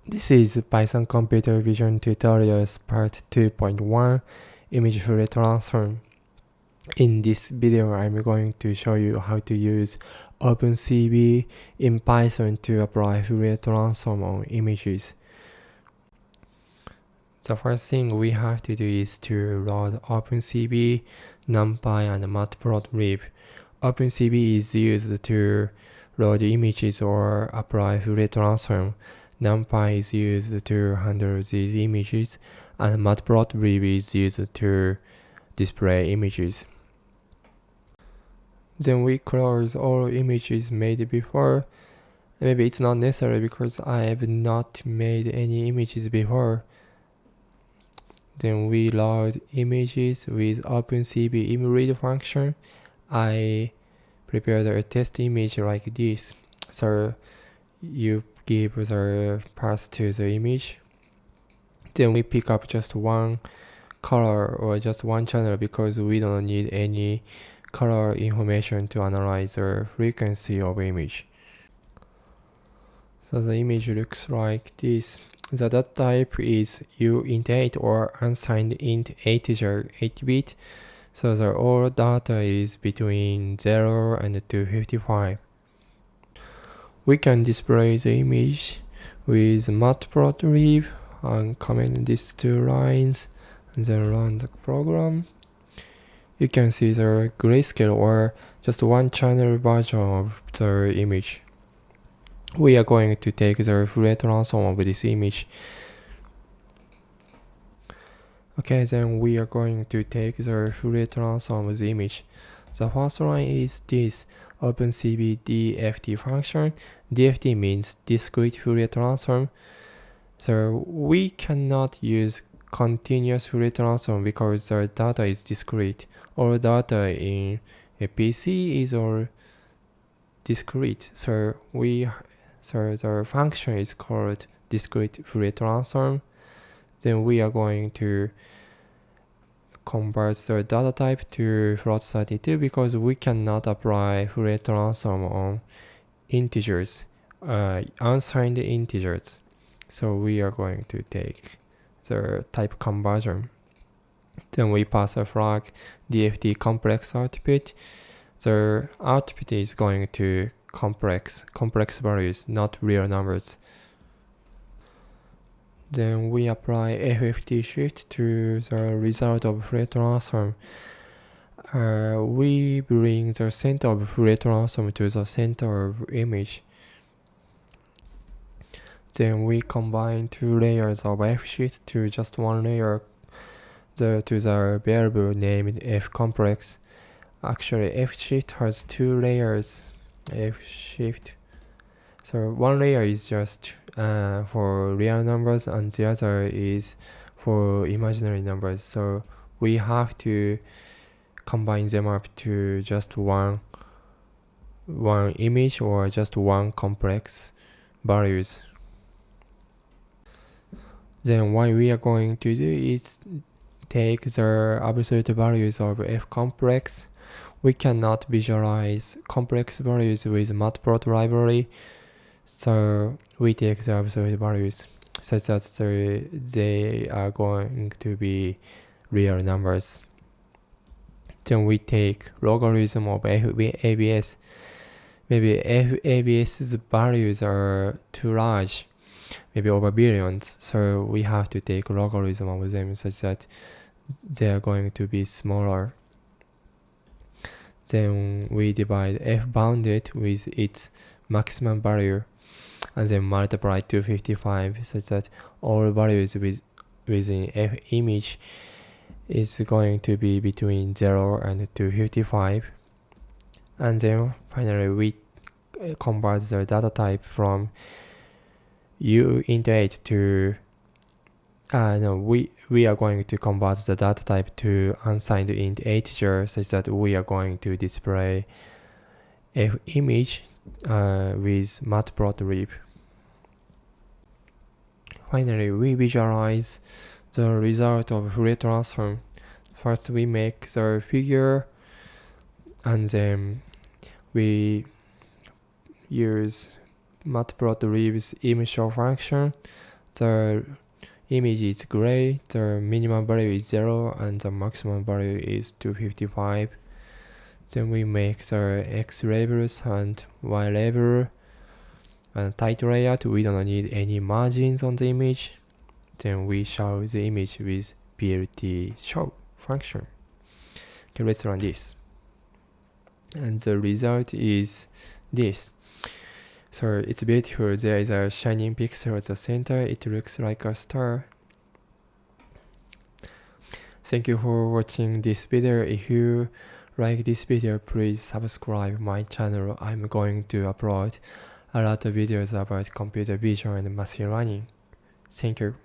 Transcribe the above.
This is Python Computer Vision Tutorials Part 2.1 Image Fourier Transform. In this video, I'm going to show you how to use OpenCV in Python to apply Fourier transform on images. The first thing we have to do is to load OpenCV, NumPy, and Matplotlib. OpenCV is used to load images or apply Fourier transform. NumPy is used to handle these images, and Matplotlib is used to display images. Then we close all images made before. Maybe it's not necessary because I have not made any images before. Then we load images with OpenCV Read function. I prepared a test image like this. So you give the path to the image. Then we pick up just one color or just one channel because we don't need any color information to analyze the frequency of image. So the image looks like this. The data type is uint8 or unsigned int integer 8-bit. So the all data is between 0 and 255. We can display the image with Matplotlib and comment these two lines and then run the program. You can see the grayscale or just one channel version of the image. We are going to take the Fourier transform of this image. Okay, then we are going to take the Fourier transform of the image. The first line is this OpenCV DFT function. DFT means Discrete Fourier transform. So we cannot use continuous Fourier transform because the data is discrete. All data in a PC is all discrete. So the function is called Discrete Fourier transform. Then we are going to convert the data type to float 32 because we cannot apply Fourier transform on integers, unsigned integers. So we are going to take the type conversion. Then we pass a flag DFT complex output. The output is going to complex values, not real numbers. Then we apply FFT shift to the result of Fourier transform. We bring the center of Fourier transform to the center of image. Then we combine two layers of F-shift to just one layer to the variable named F-complex. Actually, F-shift has two layers. F-shift. So one layer is just for real numbers and the other is for imaginary numbers. So we have to combine them up to just one image or just one complex values. Then what we are going to do is take the absolute values of F complex. We cannot visualize complex values with Matplotlib library, so we take the absolute values such that they are going to be real numbers. Then we take logarithm of FABS. Maybe FABS's values are too large, maybe over billions, so we have to take logarithm of them such that they are going to be smaller. Then we divide f bounded with its maximum value and then multiply 255 such that all values within f image is going to be between 0 and 255. And then finally we convert the data type from uint8 to we are going to convert the data type to unsigned int integer such that we are going to display f image with Matplotlib. Finally, we visualize the result of Fourier transform. First we make the figure and then we use Matplotlib's image show function the image is gray, the minimum value is 0 and the maximum value is 255. Then we make the X labels and Y label and tight layout. We don't need any margins on the image. Then we show the image with BLT show function. Okay, let's run this. And the result is this. So it's beautiful. There is a shining pixel at the center. It looks like a star. Thank you for watching this video. If you like this video, please subscribe my channel. I'm going to upload a lot of videos about computer vision and machine learning. Thank you.